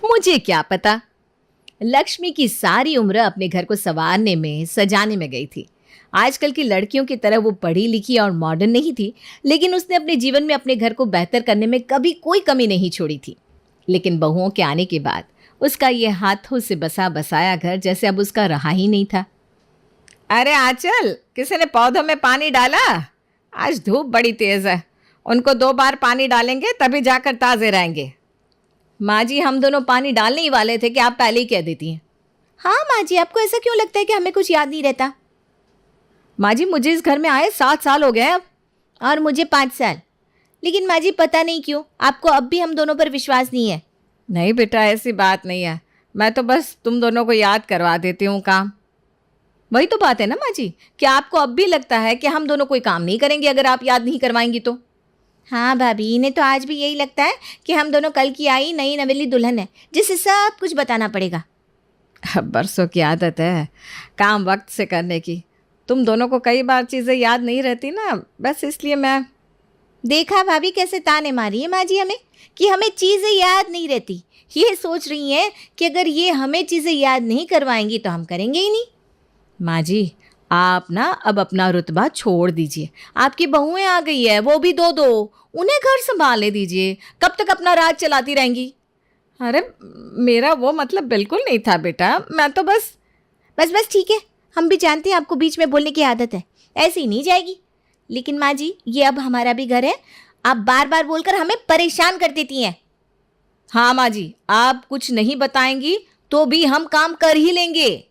मुझे क्या पता। लक्ष्मी की सारी उम्र अपने घर को संवारने में, सजाने में गई थी। आजकल की लड़कियों की तरह वो पढ़ी लिखी और मॉडर्न नहीं थी, लेकिन उसने अपने जीवन में अपने घर को बेहतर करने में कभी कोई कमी नहीं छोड़ी थी। लेकिन बहुओं के आने के बाद उसका ये हाथों से बसा बसाया घर जैसे अब उसका रहा ही नहीं था। अरे आंचल, किसी ने पौधों में पानी डाला? आज धूप बड़ी तेज है, उनको 2 बार पानी डालेंगे तभी जाकर ताज़े रहेंगे। माँ जी, हम दोनों पानी डालने ही वाले थे कि आप पहले ही कह देती हैं। हाँ माँ जी, आपको ऐसा क्यों लगता है कि हमें कुछ याद नहीं रहता? माँ जी, मुझे इस घर में आए 7 साल हो गए अब। और मुझे 5 साल। लेकिन माँ जी, पता नहीं क्यों आपको अब भी हम दोनों पर विश्वास नहीं है। नहीं बेटा, ऐसी बात नहीं है। मैं तो बस तुम दोनों को याद करवा देती हूँ काम। वही तो बात है ना माँ जी, कि आपको अब भी लगता है कि हम दोनों कोई काम नहीं करेंगे अगर आप याद नहीं करवाएंगी तो। हाँ भाभी, इन्हें तो आज भी यही लगता है कि हम दोनों कल की आई नई नवेली दुल्हन है जिसे सब कुछ बताना पड़ेगा। अब बरसों की आदत है काम वक्त से करने की। तुम दोनों को कई बार चीज़ें याद नहीं रहती ना, बस इसलिए मैं। देखा भाभी कैसे ताने मारी है माँ जी हमें कि हमें चीज़ें याद नहीं रहती। ये सोच रही हैं कि अगर ये हमें चीज़ें याद नहीं करवाएंगी तो हम करेंगे ही नहीं। माँ जी, आप ना अब अपना रुतबा छोड़ दीजिए। आपकी बहुएं आ गई है, वो भी 2-2, उन्हें घर संभालने दीजिए। कब तक अपना राज चलाती रहेंगी? अरे मेरा वो मतलब बिल्कुल नहीं था बेटा, मैं तो बस ठीक है। हम भी जानते हैं आपको बीच में बोलने की आदत है, ऐसे ही नहीं जाएगी। लेकिन माँ जी, ये अब हमारा भी घर है, आप बार बार बोलकर हमें परेशान कर देती हैं। हाँ माँ जी, आप कुछ नहीं बताएंगी तो भी हम काम कर ही लेंगे।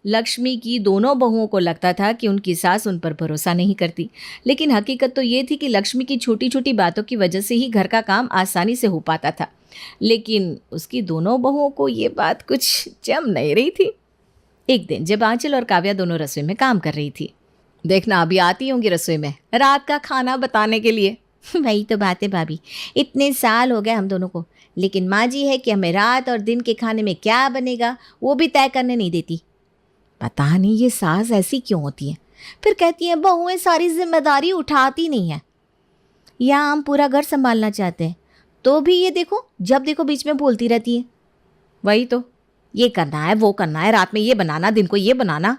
लक्ष्मी की दोनों बहुओं को लगता था कि उनकी सास उन पर भरोसा नहीं करती, लेकिन हकीकत तो ये थी कि लक्ष्मी की छोटी छोटी बातों की वजह से ही घर का काम आसानी से हो पाता था। लेकिन उसकी दोनों बहुओं को ये बात कुछ जम नहीं रही थी। एक दिन जब आंचल और काव्या दोनों रसोई में काम कर रही थी, देखना अभी आती होंगी रसोई में रात का खाना बताने के लिए। वही तो बात है भाभी, इतने साल हो गए हम दोनों को, लेकिन माँ जी है कि हमें रात और दिन के खाने में क्या बनेगा वो भी तय करने नहीं देती। पता नहीं ये सास ऐसी क्यों होती है। फिर कहती हैं बहुएं सारी जिम्मेदारी उठाती नहीं है, या हम पूरा घर संभालना चाहते हैं तो भी ये देखो जब देखो बीच में बोलती रहती है। वही तो, ये करना है वो करना है, रात में ये बनाना, दिन को ये बनाना।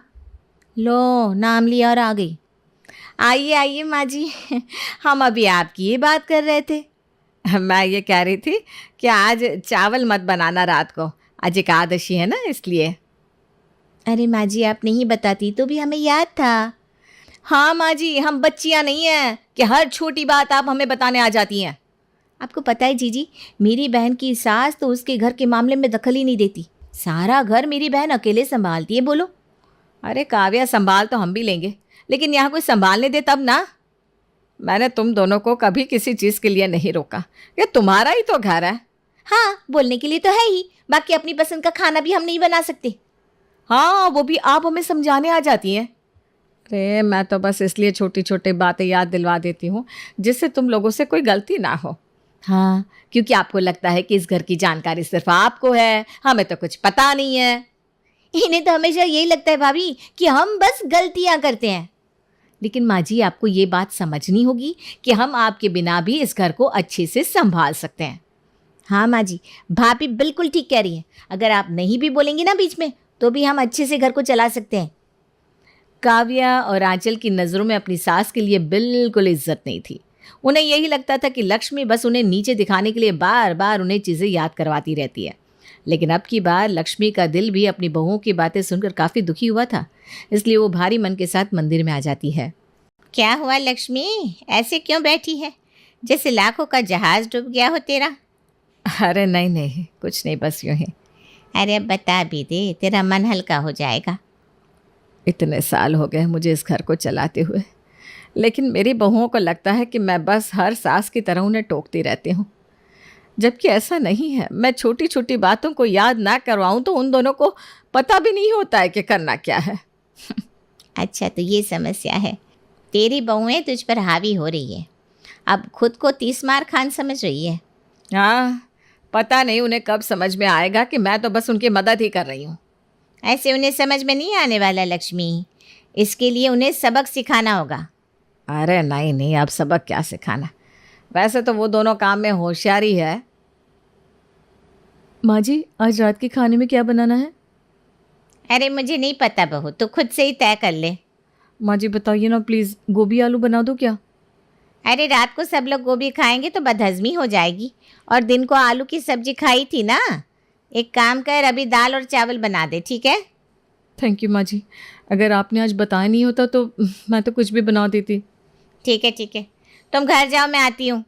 लो नाम लिया और आ गई। आइए आइए माँ जी, हम अभी आपकी ये बात कर रहे थे। मैं ये कह रही थी कि आज चावल मत बनाना रात को, आज एकादशी है ना इसलिए। अरे माँ जी, आप नहीं बताती तो भी हमें याद था। हाँ माँ जी, हम बच्चियाँ नहीं हैं कि हर छोटी बात आप हमें बताने आ जाती हैं। आपको पता है जीजी, मेरी बहन की सास तो उसके घर के मामले में दखल ही नहीं देती, सारा घर मेरी बहन अकेले संभालती है। बोलो। अरे काव्या, संभाल तो हम भी लेंगे, लेकिन यहाँ कोई संभालने दे तब ना। मैंने तुम दोनों को कभी किसी चीज़ के लिए नहीं रोका, ये तुम्हारा ही तो घर है। हाँ, बोलने के लिए तो है ही, बाकी अपनी पसंद का खाना भी हम नहीं बना सकते। हाँ, वो भी आप हमें समझाने आ जाती हैं। अरे मैं तो बस इसलिए छोटी छोटी बातें याद दिलवा देती हूँ जिससे तुम लोगों से कोई गलती ना हो। हाँ, क्योंकि आपको लगता है कि इस घर की जानकारी सिर्फ आपको है, हमें तो कुछ पता नहीं है। इन्हें तो हमेशा यही लगता है भाभी कि हम बस गलतियाँ करते हैं। लेकिन माँ जी, आपको ये बात समझनी होगी कि हम आपके बिना भी इस घर को अच्छे से संभाल सकते हैं। हाँ माँ जी, भाभी बिल्कुल ठीक कह रही हैं। अगर आप नहीं भी बोलेंगी ना बीच में तो भी हम अच्छे से घर को चला सकते हैं। काव्या और आंचल की नज़रों में अपनी सास के लिए बिल्कुल इज्जत नहीं थी। उन्हें यही लगता था कि लक्ष्मी बस उन्हें नीचे दिखाने के लिए बार बार उन्हें चीज़ें याद करवाती रहती है। लेकिन अब की बार लक्ष्मी का दिल भी अपनी बहुओं की बातें सुनकर काफ़ी दुखी हुआ था, इसलिए वो भारी मन के साथ मंदिर में आ जाती है। क्या हुआ लक्ष्मी, ऐसे क्यों बैठी है, जैसे लाखों का जहाज़ डूब गया हो तेरा? अरे नहीं नहीं, कुछ नहीं, बस यूँ ही। अरे अब बता भी दे, तेरा मन हल्का हो जाएगा। इतने साल हो गए मुझे इस घर को चलाते हुए, लेकिन मेरी बहुओं को लगता है कि मैं बस हर सास की तरह उन्हें टोकती रहती हूँ, जबकि ऐसा नहीं है। मैं छोटी छोटी बातों को याद ना करवाऊँ तो उन दोनों को पता भी नहीं होता है कि करना क्या है। अच्छा, तो ये समस्या है, तेरी बहुएं तुझ पर हावी हो रही है, अब खुद को 30 मार खान समझ रही है। हाँ, पता नहीं उन्हें कब समझ में आएगा कि मैं तो बस उनकी मदद ही कर रही हूँ। ऐसे उन्हें समझ में नहीं आने वाला लक्ष्मी, इसके लिए उन्हें सबक सिखाना होगा। अरे नहीं नहीं, अब सबक क्या सिखाना, वैसे तो वो दोनों काम में होशियारी है। माँ जी, आज रात के खाने में क्या बनाना है? अरे मुझे नहीं पता बहू, तो खुद से ही तय कर ले। माँ जी बताइए ना प्लीज़, गोभी आलू बना दो क्या? अरे रात को सब लोग गोभी खाएंगे तो बदहजमी हो जाएगी, और दिन को आलू की सब्जी खाई थी ना। एक काम कर, अभी दाल और चावल बना दे, ठीक है? थैंक यू माँ जी, अगर आपने आज बताया नहीं होता तो मैं तो कुछ भी बना देती। ठीक है ठीक है, तुम घर जाओ, मैं आती हूँ।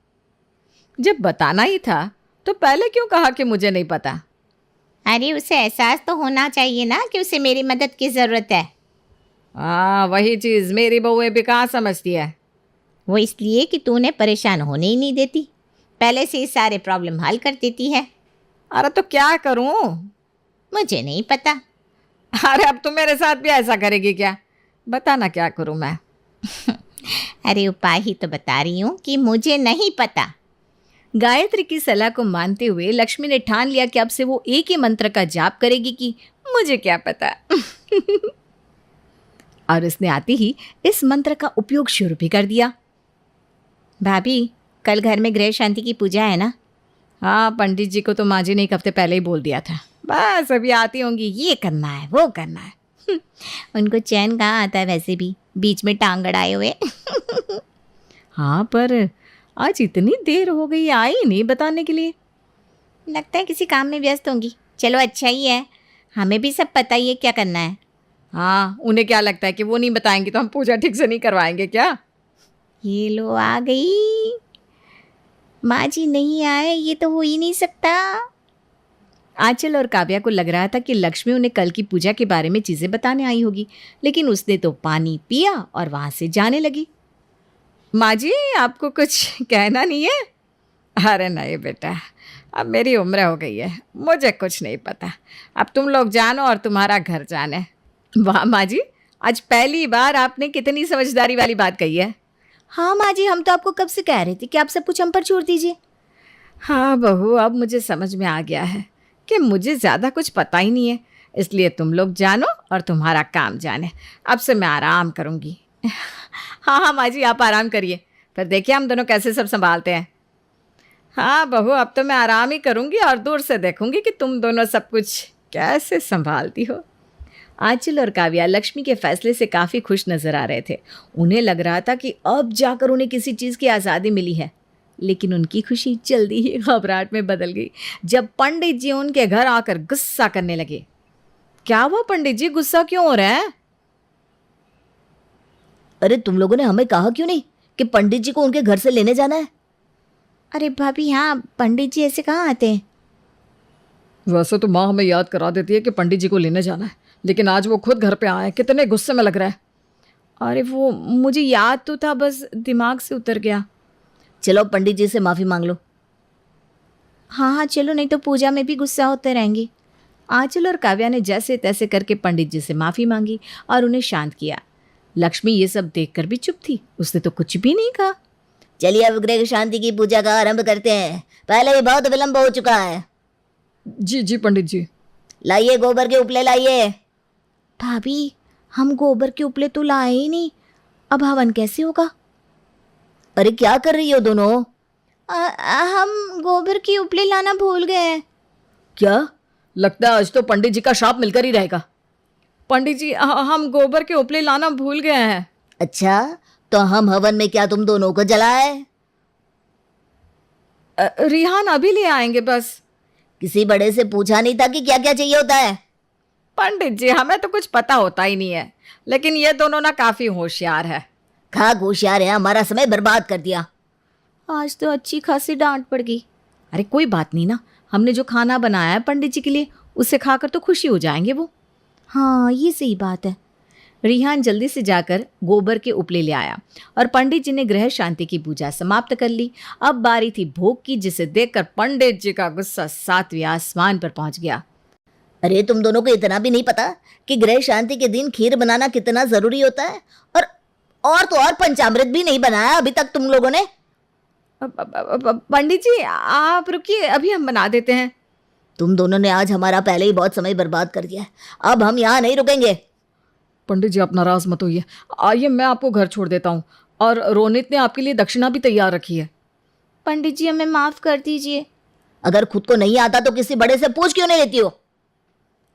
जब बताना ही था तो पहले क्यों कहा कि मुझे नहीं पता? अरे उसे एहसास तो होना चाहिए ना कि उसे मेरी मदद की ज़रूरत है। हाँ, वही चीज़ मेरी बहू भी कहाँ समझती है। वो इसलिए कि तू उन्हें परेशान होने ही नहीं देती, पहले से ही सारे प्रॉब्लम हल कर देती है। अरे तो क्या करूं? मुझे नहीं पता। अरे अब तुम मेरे साथ भी ऐसा करेगी क्या? बताना क्या करूं मैं? अरे उपाय ही तो बता रही हूँ कि मुझे नहीं पता। गायत्री की सलाह को मानते हुए लक्ष्मी ने ठान लिया कि अब से वो एक ही मंत्र का जाप करेगी कि मुझे क्या पता। और उसने आते ही इस मंत्र का उपयोग शुरू भी कर दिया। भाभी, कल घर में गृह शांति की पूजा है ना? हाँ, पंडित जी को तो माँ जी ने एक हफ्ते पहले ही बोल दिया था। बस अभी आती होंगी, ये करना है वो करना है। उनको चैन कहाँ आता है वैसे भी, बीच में टांग अड़ाए हुए। हाँ, पर आज इतनी देर हो गई, आई नहीं बताने के लिए। लगता है किसी काम में व्यस्त होंगी। चलो अच्छा ही है, हमें भी सब पता ही है क्या करना है। हाँ, उन्हें क्या लगता है कि वो नहीं बताएंगे तो हम पूजा ठीक से नहीं करवाएंगे क्या? ये लो आ गई। माँ जी नहीं आए ये तो हो ही नहीं सकता। आंचल और काव्या को लग रहा था कि लक्ष्मी उन्हें कल की पूजा के बारे में चीज़ें बताने आई होगी, लेकिन उसने तो पानी पिया और वहाँ से जाने लगी। माँ जी, आपको कुछ कहना नहीं है? अरे नहीं बेटा, अब मेरी उम्र हो गई है, मुझे कुछ नहीं पता। अब तुम लोग जानो और तुम्हारा घर जाने। वाह माँ जी, आज पहली बार आपने कितनी समझदारी वाली बात कही है। हाँ माँ जी, हम तो आपको कब से कह रहे थे कि आप सब कुछ हम पर छोड़ दीजिए। हाँ बहू, अब मुझे समझ में आ गया है कि मुझे ज़्यादा कुछ पता ही नहीं है, इसलिए तुम लोग जानो और तुम्हारा काम जाने। अब से मैं आराम करूँगी। हाँ हाँ माँ जी, आप आराम करिए, फिर देखिए हम दोनों कैसे सब संभालते हैं। हाँ बहू, अब तो मैं आराम ही करूँगी और दूर से देखूँगी कि तुम दोनों सब कुछ कैसे संभालती हो। आंचल और काव्या लक्ष्मी के फैसले से काफ़ी खुश नजर आ रहे थे। उन्हें लग रहा था कि अब जाकर उन्हें किसी चीज़ की आज़ादी मिली है, लेकिन उनकी खुशी जल्दी ही घबराहट में बदल गई जब पंडित जी उनके घर आकर गुस्सा करने लगे। क्या हुआ पंडित जी, गुस्सा क्यों हो रहे हैं? अरे तुम लोगों ने हमें कहा क्यों नहीं कि पंडित जी को उनके घर से लेने जाना है? अरे भाभी, हाँ पंडित जी ऐसे कहाँ आते हैं? वैसे तो माँ हमें याद करा देती है कि पंडित जी को लेने जाना है, लेकिन आज वो खुद घर पे आए, कितने गुस्से में लग रहा है। अरे वो मुझे याद तो था, बस दिमाग से उतर गया। चलो पंडित जी से माफ़ी मांग लो। हाँ हाँ चलो, नहीं तो पूजा में भी गुस्सा होते रहेंगे। आंचल और काव्या ने जैसे तैसे करके पंडित जी से माफ़ी मांगी और उन्हें शांत किया। लक्ष्मी ये सब देखकर भी चुप थी, उसने तो कुछ भी नहीं कहा। चलिए अब गृह शांति की पूजा का आरंभ करते हैं, पहले ही बहुत विलंब हो चुका है। जी जी पंडित जी। लाइए गोबर के उपले लाइए। भाभी, हम गोबर के उपले तो लाए ही नहीं, अब हवन कैसे होगा? अरे क्या कर रही हो दोनों? हम गोबर के उपले लाना भूल गए हैं। क्या? लगता है आज तो पंडित जी का श्राप मिलकर ही रहेगा। पंडित जी, हम गोबर के उपले लाना भूल गए हैं। अच्छा, तो हम हवन में क्या तुम दोनों को जलाए? रिहान अभी ले आएंगे बस। किसी बड़े से पूछा नहीं था कि क्या क्या चाहिए होता है? पंडित जी, हमें तो कुछ पता होता ही नहीं है, लेकिन ये दोनों ना काफी होशियार है। खाक होशियार है, हमारा समय बर्बाद कर दिया। आज तो अच्छी खासी डांट पड़ गई। अरे कोई बात नहीं ना, हमने जो खाना बनाया है पंडित जी के लिए, उसे खाकर तो खुशी हो जाएंगे वो। हाँ ये सही बात है। रिहान जल्दी से जाकर गोबर के उपले ले आया और पंडित जी ने गृह शांति की पूजा समाप्त कर ली। अब बारी थी भोग की, जिसे देखकर पंडित जी का गुस्सा सातवें आसमान पर पहुंच गया। अरे तुम दोनों को इतना भी नहीं पता कि गृह शांति के दिन खीर बनाना कितना जरूरी होता है? और तो और पंचामृत भी नहीं बनाया अभी तक तुम लोगों ने। पंडित जी आप रुकिए, अभी हम बना देते हैं। तुम दोनों ने आज हमारा पहले ही बहुत समय बर्बाद कर दिया है, अब हम यहाँ नहीं रुकेंगे। पंडित जी आप नाराज मत होइए, आइए मैं आपको घर छोड़ देता हूँ, और रोनित ने आपके लिए दक्षिणा भी तैयार रखी है। पंडित जी हमें माफ़ कर दीजिए। अगर खुद को नहीं आता तो किसी बड़े से पूछ क्यों नहीं लेती हो?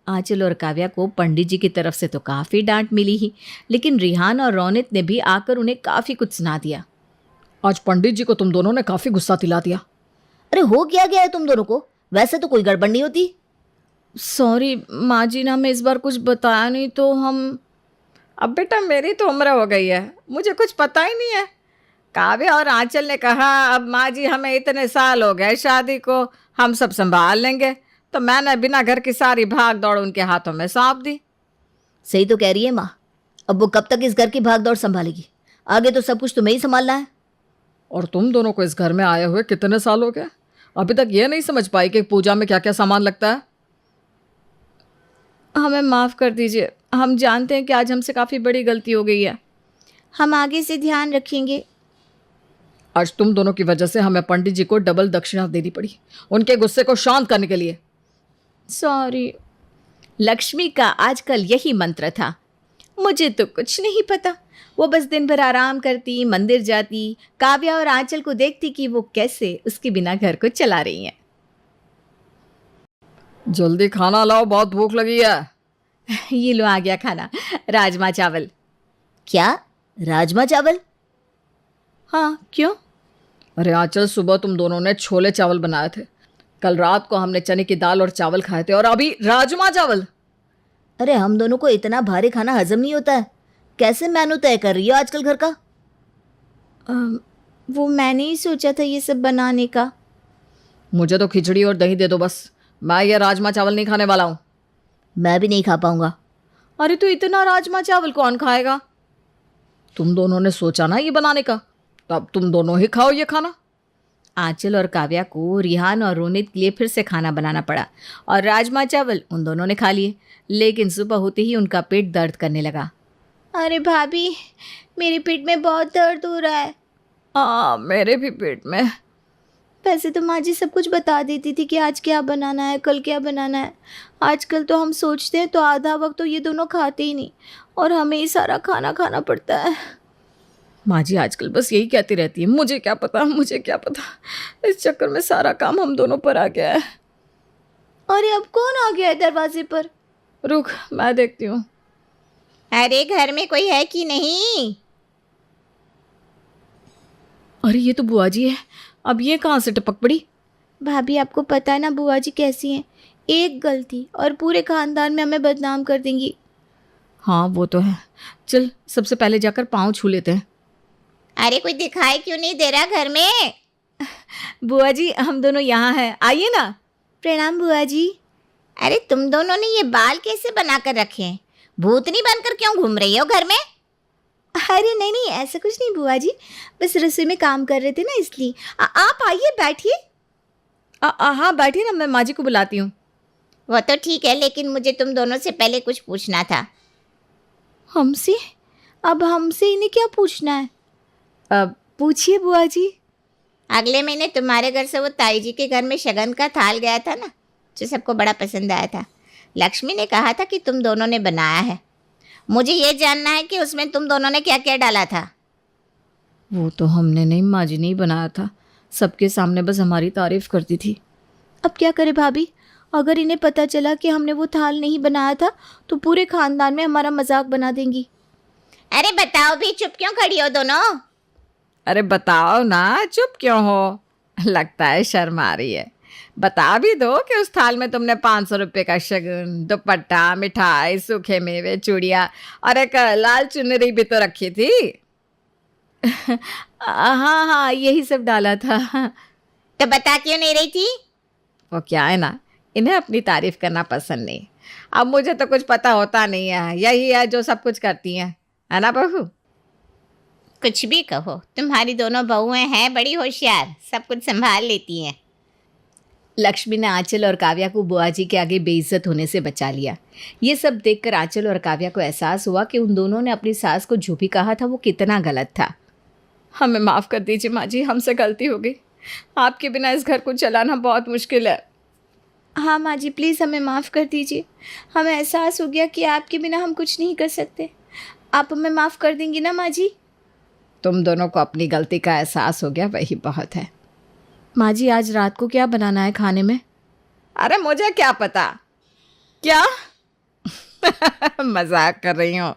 आंचल और काव्या को पंडित जी की तरफ से तो काफ़ी डांट मिली ही, लेकिन रिहान और रौनित ने भी आकर उन्हें काफ़ी कुछ सुना दिया। आज पंडित जी को तुम दोनों ने काफी गुस्सा दिला दिया। अरे हो क्या गया है तुम दोनों को? वैसे तो कोई गड़बड़ नहीं होती। सॉरी माँ जी ने हमें इस बार कुछ बताया नहीं तो हम। अब बेटा मेरी तो उम्र हो गई है, मुझे कुछ पता ही नहीं है। काव्या और आंचल ने कहा अब माँ जी हमें इतने साल हो गए शादी को, हम सब संभाल लेंगे, तो मैंने बिना घर की सारी भाग दौड़ उनके हाथों में सौंप दी। सही तो कह रही है माँ। अब वो कब तक इस घर की भाग दौड़ संभालेगी? आगे तो सब कुछ तुम्हें ही संभालना है। और तुम दोनों को इस घर में आए हुए कितने साल हो गए, अभी तक ये नहीं समझ पाई कि पूजा में क्या क्या सामान लगता है? हमें माफ़ कर दीजिए, हम जानते हैं कि आज हमसे काफ़ी बड़ी गलती हो गई है, हम आगे से ध्यान रखेंगे। आज तुम दोनों की वजह से हमें पंडित जी को डबल दक्षिणा देनी पड़ी, उनके गुस्से को शांत करने के लिए। सॉरी। लक्ष्मी का आजकल यही मंत्र था, मुझे तो कुछ नहीं पता। वो बस दिन भर आराम करती, मंदिर जाती, काव्या और आंचल को देखती कि वो कैसे उसके बिना घर को चला रही हैं। जल्दी खाना लाओ, बहुत भूख लगी है। ये लो आ गया खाना, राजमा चावल। क्या? राजमा चावल? हाँ क्यों? अरे आंचल, सुबह तुम दोनों ने छोले चावल बनाए थे, कल रात को हमने चने की दाल और चावल खाए थे, और अभी राजमा चावल। अरे हम दोनों को इतना भारी खाना हजम नहीं होता है। कैसे मेनू तय कर रही हो आजकल घर का? वो मैंने ही सोचा था ये सब बनाने का। मुझे तो खिचड़ी और दही दे दो बस, मैं ये राजमा चावल नहीं खाने वाला हूँ। मैं भी नहीं खा पाऊंगा। अरे तो इतना राजमा चावल कौन खाएगा? तुम दोनों ने सोचा ना ये बनाने का, तब तुम दोनों ही खाओ ये खाना। आंचल और काव्या को रिहान और रोनित के लिए फिर से खाना बनाना पड़ा, और राजमा चावल उन दोनों ने खा लिए, लेकिन सुबह होते ही उनका पेट दर्द करने लगा। अरे भाभी, मेरे पेट में बहुत दर्द हो रहा है। हाँ, मेरे भी पेट में। वैसे तो माँ जी सब कुछ बता देती थी कि आज क्या बनाना है, कल क्या बनाना है। आजकल तो हम सोचते हैं तो आधा वक्त तो ये दोनों खाते ही नहीं, और हमें ही सारा खाना खाना पड़ता है। माँ जी आजकल बस यही कहती रहती है, मुझे क्या पता, मुझे क्या पता। इस चक्कर में सारा काम हम दोनों पर आ गया है। अरे अब कौन आ गया है दरवाजे पर? रुक, मैं देखती हूँ। अरे घर में कोई है कि नहीं? अरे ये तो बुआ जी है, अब ये कहाँ से टपक पड़ी? भाभी आपको पता है ना बुआ जी कैसी हैं, एक गलती और पूरे खानदान में हमें बदनाम कर देंगी। हाँ वो तो है, चल सबसे पहले जाकर पाँव छू लेते हैं। अरे कोई दिखाई क्यों नहीं दे रहा घर में? बुआ जी हम दोनों यहाँ हैं, आइए ना। प्रणाम बुआ जी। अरे तुम दोनों ने ये बाल कैसे बना कर रखे हैं? भूतनी बनकर क्यों घूम रही हो घर में? अरे नहीं नहीं, ऐसा कुछ नहीं बुआ जी, बस रसोई में काम कर रहे थे ना इसलिए। आप आइए बैठिए। हाँ बैठिए ना, मैं माँ जी को बुलाती हूँ। वो तो ठीक है, लेकिन मुझे तुम दोनों से पहले कुछ पूछना था। हमसे? अब हमसे इन्हें क्या पूछना है? पूछिए बुआ जी। अगले महीने तुम्हारे घर से वो ताई जी के घर में शगन का थाल गया था ना, जो सबको बड़ा पसंद आया था। लक्ष्मी ने कहा था कि तुम दोनों ने बनाया है। मुझे ये जानना है कि उसमें तुम दोनों ने क्या क्या डाला था। वो तो हमने नहीं, माँ जी ने ही बनाया था, सबके सामने बस हमारी तारीफ करती थी। अब क्या करे भाभी, अगर इन्हें पता चला कि हमने वो थाल नहीं बनाया था तो पूरे खानदान में हमारा मजाक बना देंगी। अरे बताओ भी, चुप क्यों खड़ी हो दोनों? अरे बताओ ना, चुप क्यों हो? लगता है शर्मा रही है। बता भी दो कि उस थाल में तुमने 500 रुपये का शगुन, दुपट्टा, मिठाई, सूखे मेवे, चूड़ियाँ और एक लाल चुनरी भी तो रखी थी। हाँ हाँ यही सब डाला था। तो बता क्यों नहीं रही थी? वो क्या है ना, इन्हें अपनी तारीफ करना पसंद नहीं। अब मुझे तो कुछ पता होता नहीं है, यही है जो सब कुछ करती हैं, है ना बहू? कुछ भी कहो, तुम्हारी दोनों बहुएं हैं बड़ी होशियार, सब कुछ संभाल लेती हैं। लक्ष्मी ने आंचल और काव्या को बुआ जी के आगे बेइज्जत होने से बचा लिया। ये सब देखकर आंचल और काव्या को एहसास हुआ कि उन दोनों ने अपनी सास को जो भी कहा था वो कितना गलत था। हमें माफ़ कर दीजिए माँ जी, हमसे गलती हो गई। आपके बिना इस घर को चलाना बहुत मुश्किल है। हाँ माँ जी प्लीज़ हमें माफ़ कर दीजिए, हमें एहसास हो गया कि आपके बिना हम कुछ नहीं कर सकते। आप हमें माफ़ कर देंगी ना माँ जी? तुम दोनों को अपनी गलती का एहसास हो गया, वही बहुत है। माँ जी आज रात को क्या बनाना है खाने में? अरे मुझे क्या पता। क्या? मजाक कर रही हूँ।